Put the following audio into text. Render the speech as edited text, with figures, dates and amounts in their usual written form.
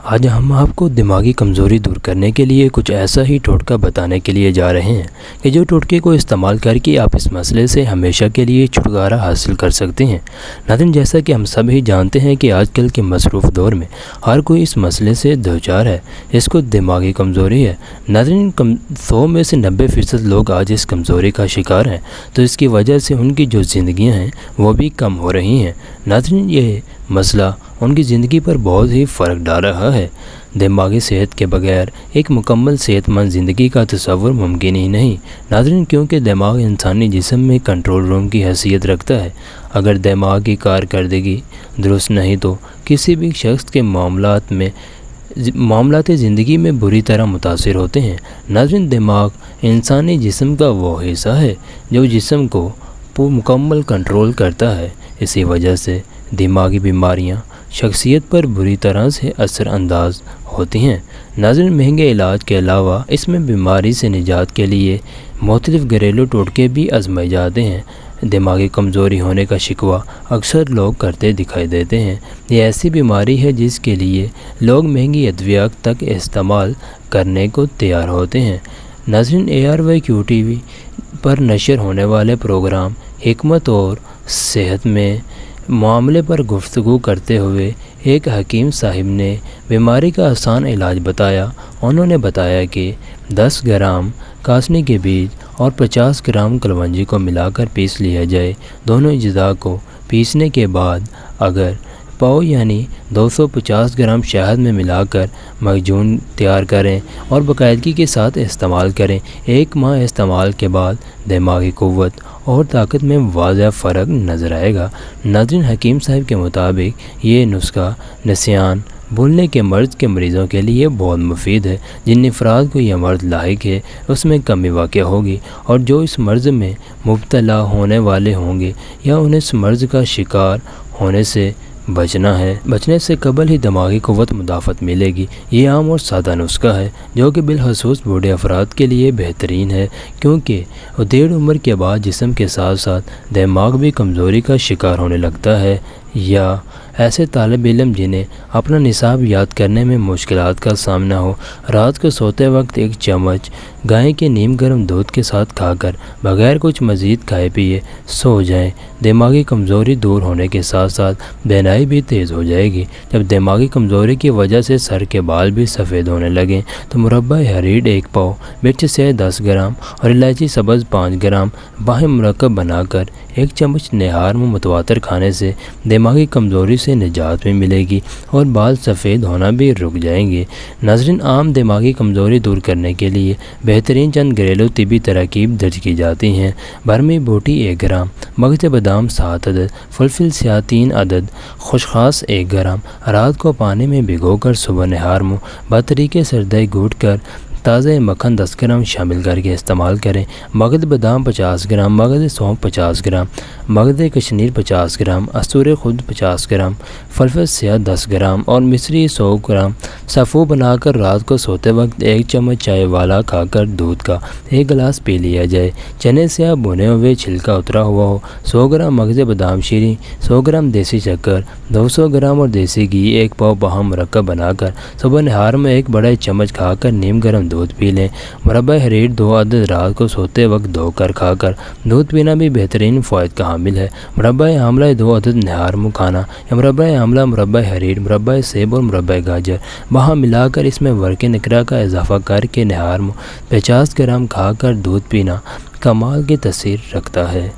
آج ہم آپ کو دماغی کمزوری دور کرنے کے لیے کچھ ایسا ہی ٹوٹکا بتانے کے لیے جا رہے ہیں کہ جو ٹوٹکے کو استعمال کر کے آپ اس مسئلے سے ہمیشہ کے لیے چھٹکارا حاصل کر سکتے ہیں۔ ناظرین، جیسا کہ ہم سب ہی جانتے ہیں کہ آج کل کے مصروف دور میں ہر کوئی اس مسئلے سے دوچار ہے، اس کو دماغی کمزوری ہے۔ ناظرین، 100 میں سے 90% لوگ آج اس کمزوری کا شکار ہیں، تو اس کی وجہ سے ان کی جو زندگیاں ہیں وہ بھی کم ہو رہی ہیں۔ ناظرین، یہ مسئلہ ان کی زندگی پر بہت ہی فرق ڈال رہا ہے۔ دماغی صحت کے بغیر ایک مکمل صحت مند زندگی کا تصور ممکن ہی نہیں۔ ناظرین، کیونکہ دماغ انسانی جسم میں کنٹرول روم کی حیثیت رکھتا ہے۔ اگر دماغ کی کارکردگی درست نہیں تو کسی بھی شخص کے معاملات زندگی میں بری طرح متاثر ہوتے ہیں۔ ناظرین، دماغ انسانی جسم کا وہ حصہ ہے جو جسم کو مکمل کنٹرول کرتا ہے۔ اسی وجہ سے دماغی بیماریاں شخصیت پر بری طرح سے اثر انداز ہوتی ہیں۔ ناظرین، مہنگے علاج کے علاوہ اس میں بیماری سے نجات کے لیے مختلف گھریلو ٹوٹکے بھی آزمائے جاتے ہیں۔ دماغی کمزوری ہونے کا شکوہ اکثر لوگ کرتے دکھائی دیتے ہیں۔ یہ ایسی بیماری ہے جس کے لیے لوگ مہنگی ادویات تک استعمال کرنے کو تیار ہوتے ہیں۔ ناظرین، ARYQ-TV پر نشر ہونے والے پروگرام حکمت اور صحت میں معاملے پر گفتگو کرتے ہوئے ایک حکیم صاحب نے بیماری کا آسان علاج بتایا۔ انہوں نے بتایا کہ 10 گرام کاسنی کے بیج اور 50 گرام کلونجی کو ملا کر پیس لیا جائے۔ دونوں اجزاء کو پیسنے کے بعد اگر پاؤ یعنی 250 گرام شہد میں ملا کر معجون تیار کریں اور باقاعدگی کے ساتھ استعمال کریں۔ 1 ماہ استعمال کے بعد دماغی قوت اور طاقت میں واضح فرق نظر آئے گا۔ ناظرین، حکیم صاحب کے مطابق یہ نسخہ نسیان بھولنے کے مرض کے مریضوں کے لیے بہت مفید ہے۔ جن افراد کو یہ مرض لاحق ہے اس میں کمی واقع ہوگی، اور جو اس مرض میں مبتلا ہونے والے ہوں گے یا انہیں اس مرض کا شکار ہونے سے بچنے سے قبل ہی دماغی قوت مدافعت ملے گی۔ یہ عام اور سادہ نسخہ ہے جو کہ بالخصوص بوڑھے افراد کے لیے بہترین ہے، کیونکہ دیڑھ عمر کے بعد جسم کے ساتھ ساتھ دماغ بھی کمزوری کا شکار ہونے لگتا ہے۔ یا ایسے طالب علم جنہیں اپنا نصاب یاد کرنے میں مشکلات کا سامنا ہو، رات کو سوتے وقت 1 چمچ گائے کے نیم گرم دودھ کے ساتھ کھا کر بغیر کچھ مزید کھائے پیے سو جائیں۔ دماغی کمزوری دور ہونے کے ساتھ ساتھ بینائی بھی تیز ہو جائے گی۔ جب دماغی کمزوری کی وجہ سے سر کے بال بھی سفید ہونے لگیں تو مربع ہریڈ 1 پاؤ، مرچ سے 10 گرام اور الائچی سبز 5 گرام باہم مرکب بنا کر 1 چمچ نہار میں متواتر کھانے سے دماغی کمزوری سے نجات بھی ملے گی اور بال سفید ہونا بھی رک جائیں گے۔ ناظرین، عام دماغی کمزوری دور کرنے کے لیے بہترین چند گھریلو طبی تراکیب درج کی جاتی ہیں۔ برمی بوٹی 1 گرام، مغز بادام 7 عدد، فلفل سیاہ 3 عدد، خشخاص 1 گرام۔ رات کو پانی میں بھگو کر صبح نہار میں بطریقے سردائی گھونٹ کر تازہ مکھن 10 گرام شامل کر کے استعمال کریں۔ مغز بادام 50 گرام، مغز سونف 50 گرام، مغز کشمیر 50 گرام، استور خود 50 گرام، فلفل سیاہ 10 گرام اور مصری 100 گرام سفو بنا کر رات کو سوتے وقت 1 چمچ چائے والا کھا کر دودھ کا 1 گلاس پی لیا جائے۔ چنے سیاہ بھنے ہوئے چھلکا اترا ہوا ہو، 100 گرام مغز بادام شیریں، 100 گرام دیسی شکر، 200 گرام اور دیسی گھی 1 پاؤ باہم مرکب بنا کر صبح نہار میں 1 بڑا چمچ کھا کر نیم گرم دودھ پی لیں۔ مربع ہریٹ 2 عدد رات کو سوتے وقت دھو کر کھا کر دودھ پینا بھی بہترین فوائد کا حامل ہے۔ مربع آملہ 2 عدد نہار میں کھانا، یا مربع آملہ، مربع ہریٹ، مربع سیب اور مربع گاجر باہم ملا کر اس میں ورق نکرہ کا اضافہ کر کے نہار میں 50 گرام کھا کر دودھ پینا کمال کی تاثیر رکھتا ہے۔